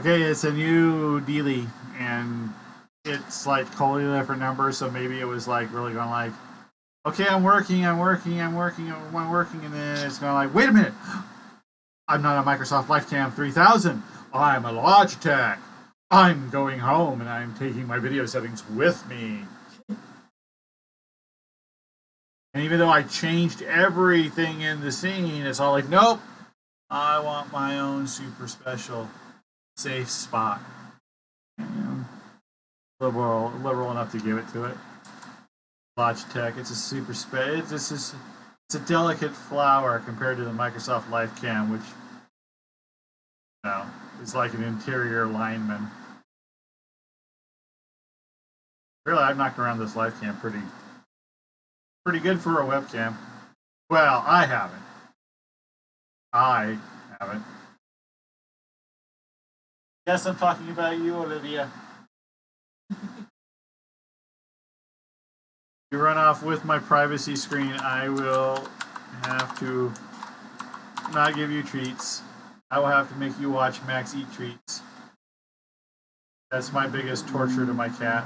Okay, it's a new dealie, and it's like totally different numbers, so maybe it was like really going like, okay, I'm working, and then it's going like, wait a minute, I'm not a Microsoft LifeCam 3000, I'm a Logitech. I'm going home, and I'm taking my video settings with me. And even though I changed everything in the scene, it's all like, nope, I want my own super special safe spot. And liberal enough to give it to it. Logitech, it's a super space. It's a delicate flower compared to the Microsoft LifeCam, which is like an interior lineman. Really, I've knocked around this LifeCam pretty good for a webcam. Well, I haven't. Yes, I'm talking about you, Olivia. You run off with my privacy screen, I will have to not give you treats. I will have to make you watch Max eat treats. That's my biggest torture to my cat.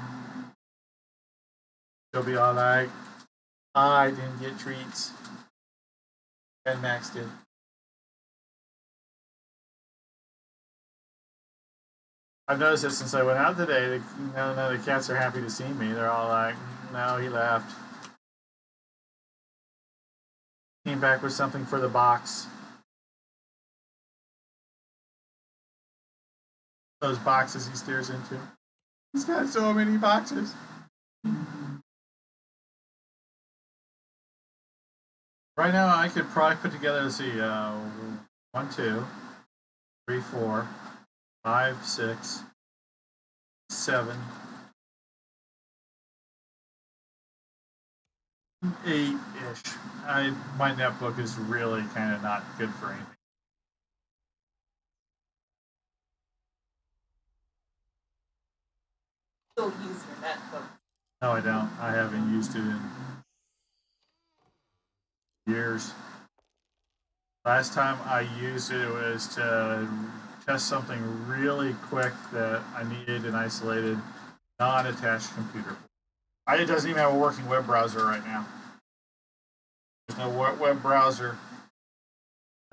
She'll be all like, I didn't get treats. And Max did. I've noticed that since I went out today, none of the cats are happy to see me. They're all like, no, he left. Came back with something for the box. Those boxes he stares into. He's got so many boxes. Right now, I could probably put together, let's see, 1, 2, 3, 4, 5, 6, 7, 8-ish. My netbook is really kind of not good for anything. Still use your netbook? No, I don't. I haven't used it in years. Last time I used it was to test something really quick that I needed an isolated, non-attached computer. It doesn't even have a working web browser right now. There's no web browser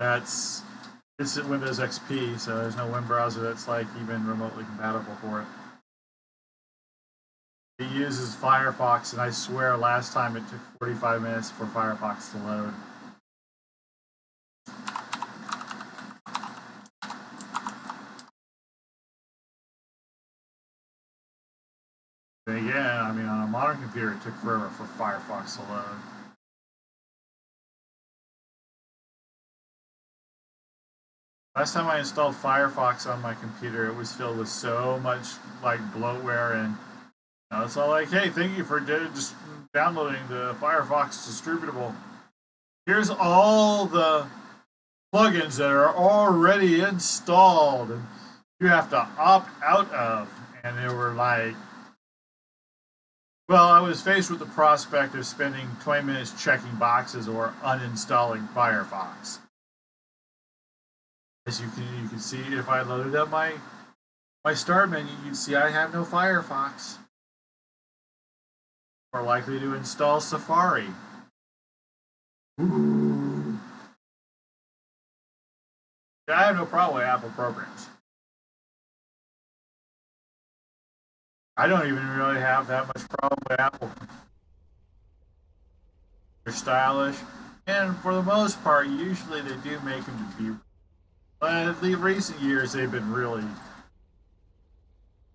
it's at Windows XP, so there's no web browser that's like even remotely compatible for it. It uses Firefox, and I swear last time it took 45 minutes for Firefox to load. But again, I mean, on a modern computer, it took forever for Firefox to load. Last time I installed Firefox on my computer, it was filled with so much like bloatware, and it's all like, hey, thank you for just downloading the Firefox distributable. Here's all the plugins that are already installed, and you have to opt out of. And they were like, well, I was faced with the prospect of spending 20 minutes checking boxes or uninstalling Firefox. As you can see, if I loaded up my start menu, you'd see I have no Firefox. More likely to install Safari. Ooh. I have no problem with Apple programs. I don't even really have that much problem with Apple. They're stylish, and for the most part, usually they do make them to be. But in recent years, they've been really,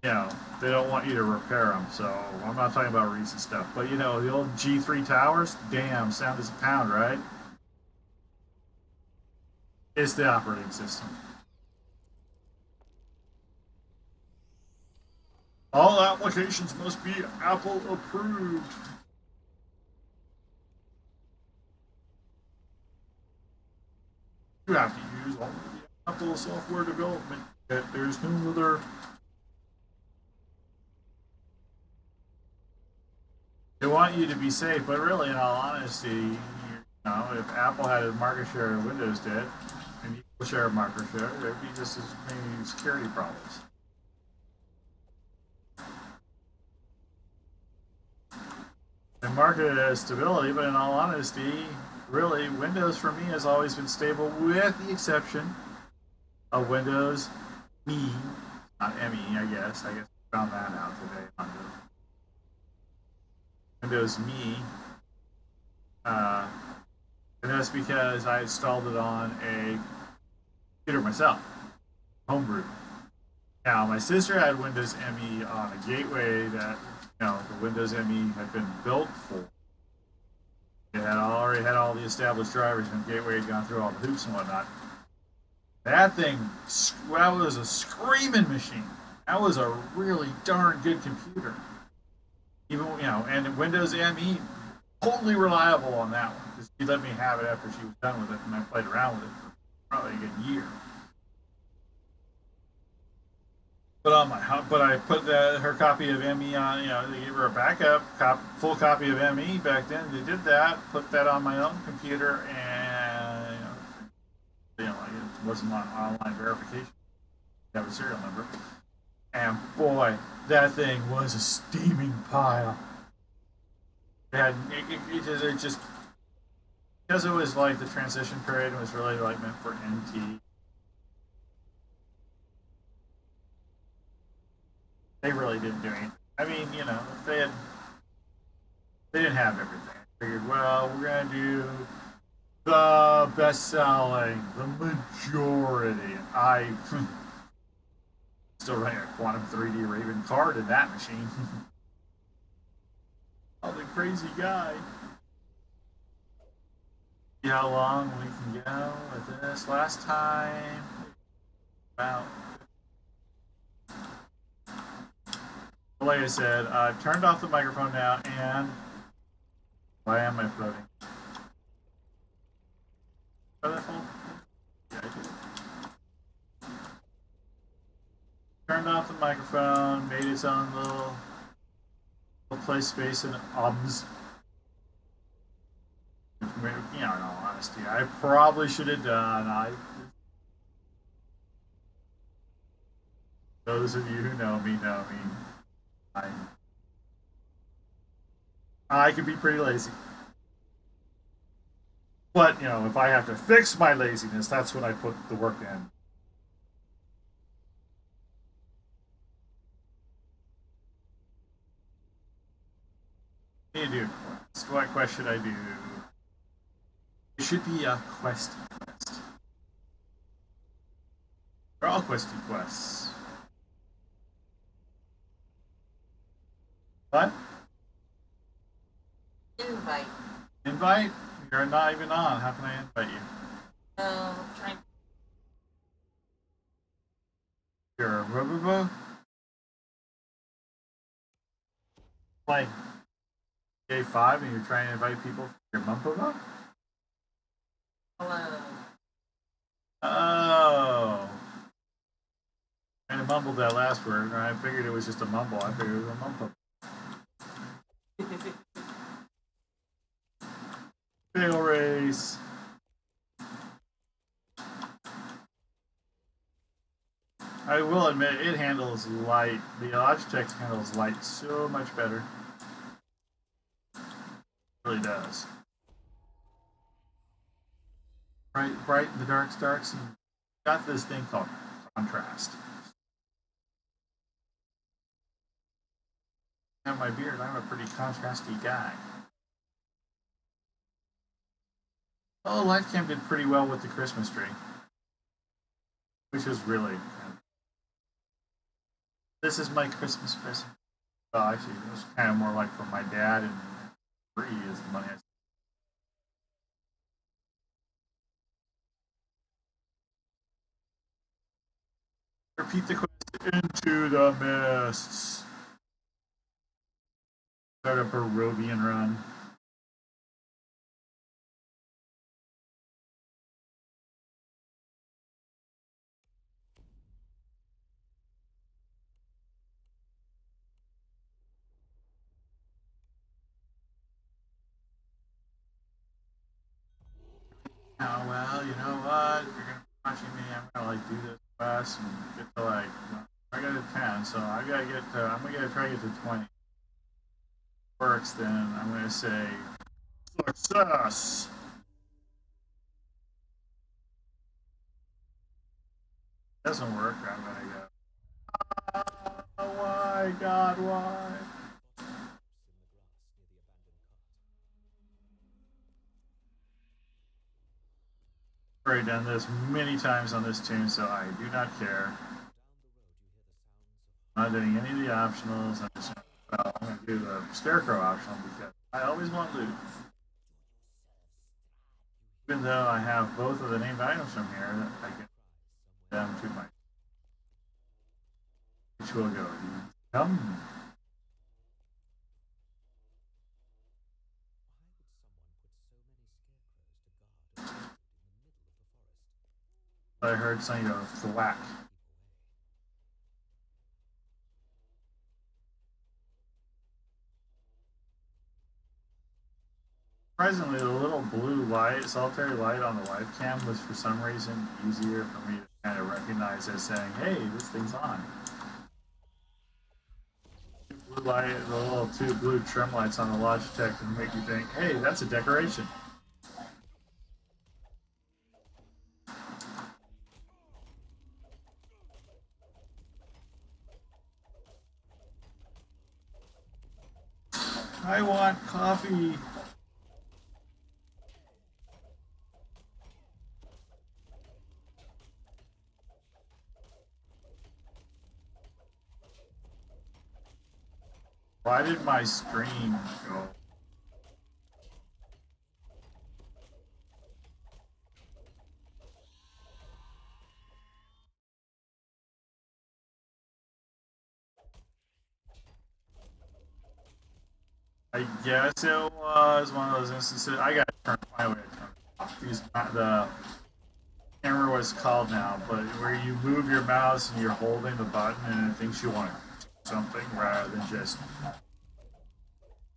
they don't want you to repair them. So I'm not talking about recent stuff, but the old G3 towers, damn, sound is a pound, right? It's the operating system. All applications must be Apple approved. You have to use all of the Apple software development. There's no other. They want you to be safe, but really, in all honesty, if Apple had a market share Windows did, and We'll share a marker share. There'd be just as many security problems. And marketed as stability, but in all honesty, really, Windows for me has always been stable, with the exception of Windows Me, not ME, I guess. I guess I found that out today on the Windows Me. And that's because I installed it on a computer myself, homebrew. Now, my sister had Windows ME on a gateway that, the Windows ME had been built for. It had already had all the established drivers, and the gateway had gone through all the hoops and whatnot. That thing, that was a screaming machine. That was a really darn good computer. Even, and Windows ME, totally reliable on that one, because she let me have it after she was done with it, and I played around with it for probably a good year. But I put her copy of ME on. They gave her a backup full copy of ME back then. They did that. Put that on my own computer, and it wasn't on online verification. You have a serial number, and boy, that thing was a steaming pile. It just because it was like the transition period, it was really like meant for NT. They really didn't do anything. I mean, they didn't have everything. I figured, well, we're gonna do the best selling, the majority. I still running a Quantum 3D Raven card in that machine. Oh, the crazy guy. See how long we can go with this. Last time, about. Like I said, I've turned off the microphone now, and why am I floating? Yeah, I did. Turned off the microphone, made its own little play space in OBS. In all honesty, I probably should have done. Those of you who know me. I can be pretty lazy. But, if I have to fix my laziness, that's when I put the work in. What do you do? What quest should I do? It should be a questy quest. They're all questy quests. What? Invite. Invite? You're not even on. How can I invite you? Trying. You're a Robobo? Playing J5 and you're trying to invite people from your Mumpobo? Hello. Oh. I kind of mumbled that last word, and I figured it was just a mumble. I figured it was a mumble. Fail race. I will admit, it handles light. The Logitech handles light so much better. It really does. Bright in the darks, and got this thing called contrast. And my beard, I'm a pretty contrasty guy. Oh, Lifecam did pretty well with the Christmas tree, which was really. This is my Christmas present. Well, actually, it was kind of more like for my dad, and free is the money I. Repeat the quest into the mists. Start a Barovian run. Oh, well, you know what? You're going to watching me. I'm gonna like do this fast and get to like I got to 10, so I gotta get to. I'm gonna try to get to 20. Works, then I'm gonna say success. Doesn't work. I'm gonna go. Why, God, why? I've already done this many times on this tune, so I do not care. I'm not doing any of the optionals. I'm gonna do the scarecrow optional because I always want loot. Even though I have both of the named items from here, I get them to my. Which will go. Come. I heard something go thwack. Surprisingly, the little blue light, solitary light on the live cam was for some reason easier for me to kind of recognize as saying, hey, this thing's on. Blue light, the little two blue trim lights on the Logitech can make you think, hey, that's a decoration. I want coffee. Why did my screen go? I guess it was one of those instances. I gotta turn my way to turn off. The camera was called now, but where you move your mouse and you're holding the button and it thinks you want to do something rather than just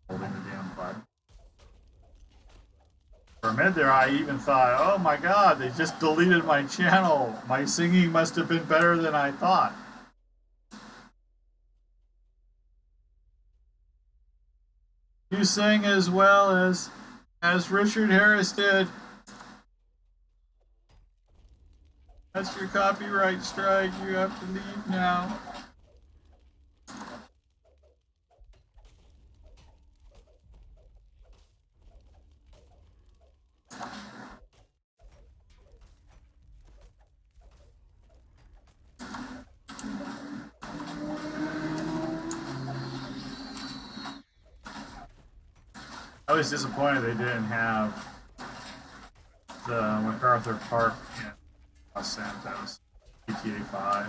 holding the damn button. For a minute there, I even thought, oh my god, they just deleted my channel. My singing must have been better than I thought. You sang as well as Richard Harris did. That's your copyright strike. You have to leave now. I was disappointed they didn't have the MacArthur Park in Los Santos, GTA 5.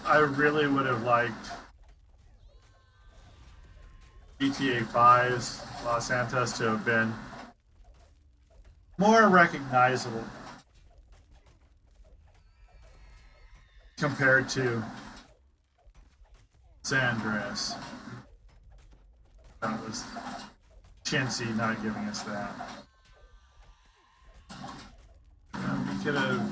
I really would have liked GTA 5's Los Santos to have been more recognizable compared to San Andreas. That was chintzy not giving us that. We could have.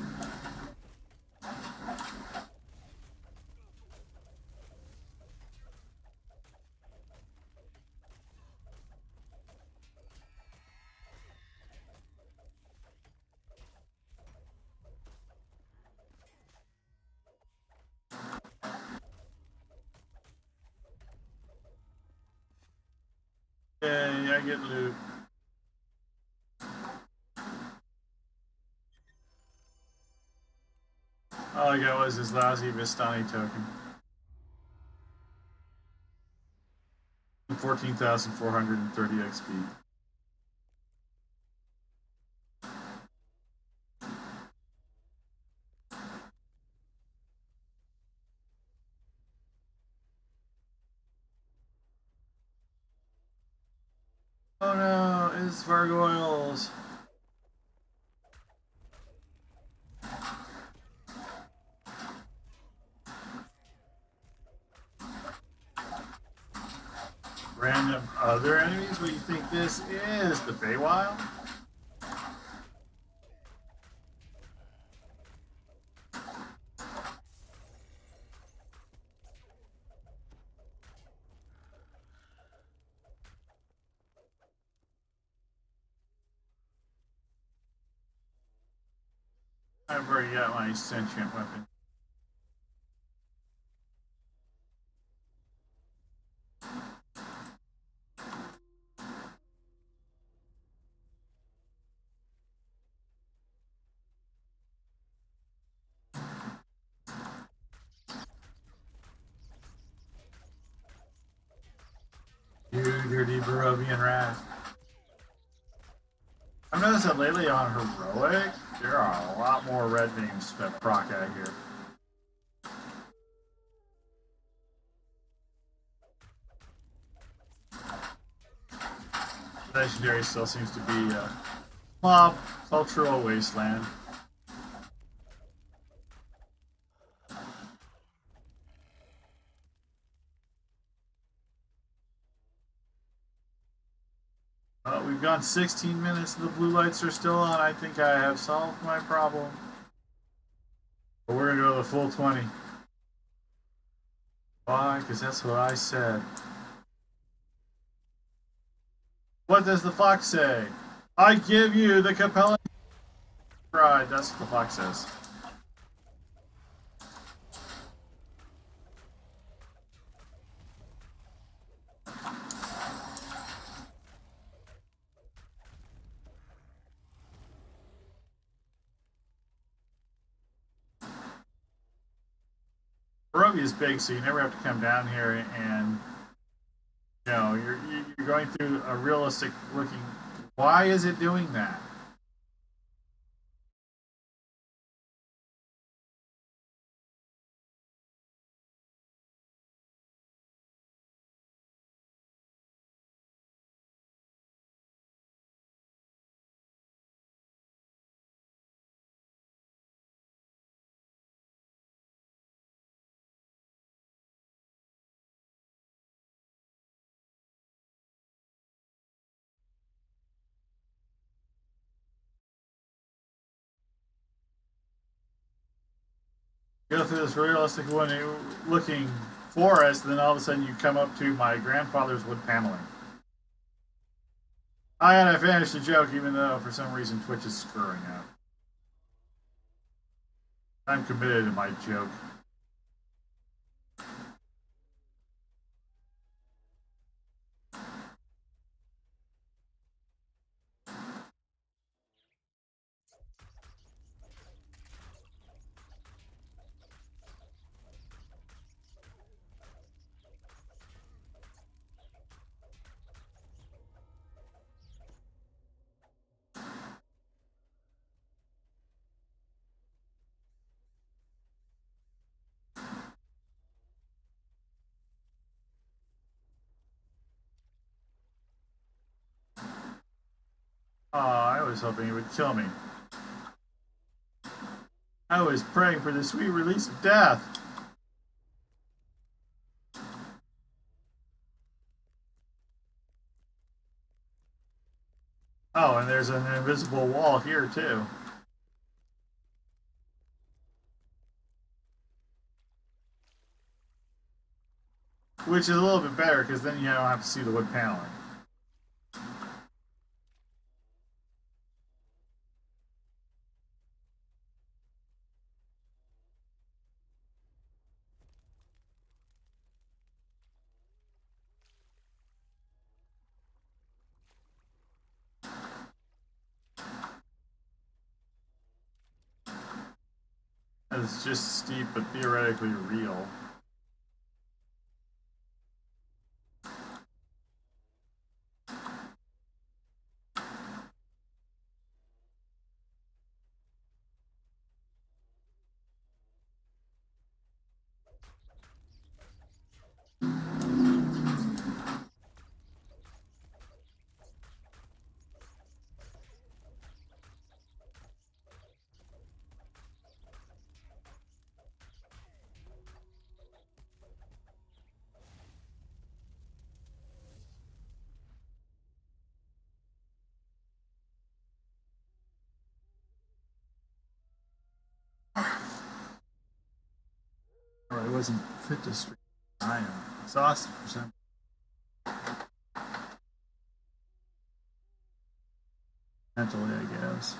Yay, I get loot. All I got was this lousy Vistani token. 14,430 XP. Oh no, it's gargoyles. Random other enemies? What do you think this is? The Feywild? I've already got my sentient weapon. You dirty Barovian rat. I've noticed that lately on Heroic, there are a lot more red names that proc out here. Legendary still seems to be a mob cultural wasteland. We've gone 16 minutes and the blue lights are still on. I think I have solved my problem. But we're going to go to the full 20. Why? Because that's what I said. What does the fox say? I give you the compelling pride. That's what the fox says. Barovia is big, so you never have to come down here and, you know, you're going through a realistic looking. Why is it doing that? Go through this realistic looking forest, and then all of a sudden you come up to my grandfather's wood paneling. I gotta finish the joke, even though for some reason Twitch is screwing up. I'm committed to my joke. Oh, I was hoping he would kill me. I was praying for the sweet release of death. Oh, and there's an invisible wall here, too. Which is a little bit better, because then you don't have to see the wood paneling. It's just steep, but theoretically real. wasn't fit to stream. I am exhausted for some. Mentally, I guess.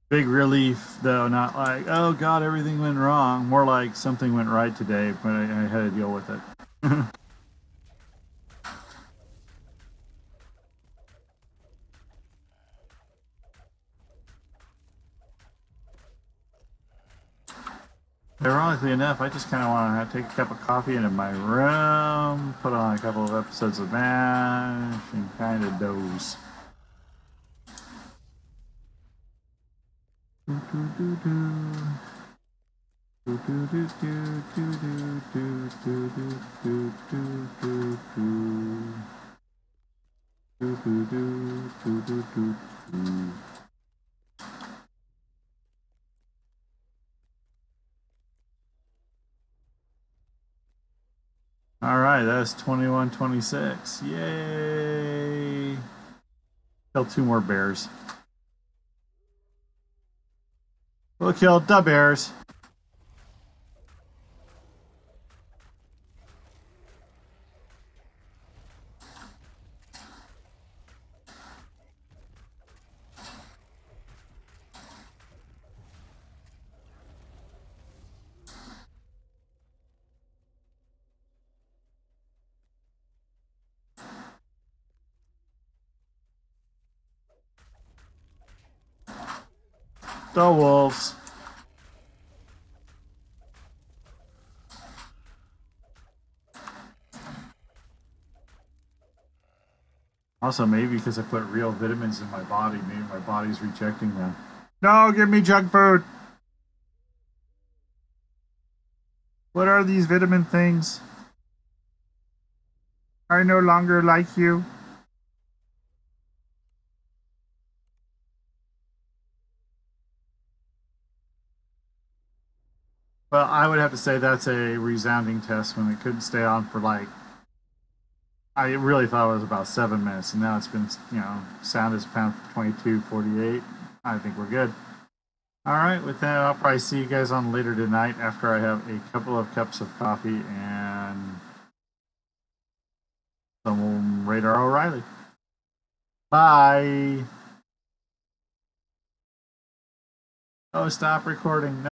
Big relief, though, not like, oh God, everything went wrong. More like something went right today, but I had to deal with it. Ironically enough, I just kind of want to take a cup of coffee into my room, put on a couple of episodes of MASH, and kind of doze. All right, that's 2126. Yay! Kill 2 more bears. We'll kill the bears. The wolves. Also, maybe because I put real vitamins in my body, maybe my body's rejecting them. No, give me junk food. What are these vitamin things? I no longer like you. Well, I would have to say that's a resounding test when it couldn't stay on for like, I really thought it was about 7 minutes, and now it's been, sound is pound for 22:48. I think we're good. All right, with that, I'll probably see you guys on later tonight after I have a couple of cups of coffee and some Radar O'Reilly. Bye. Oh, stop recording. No.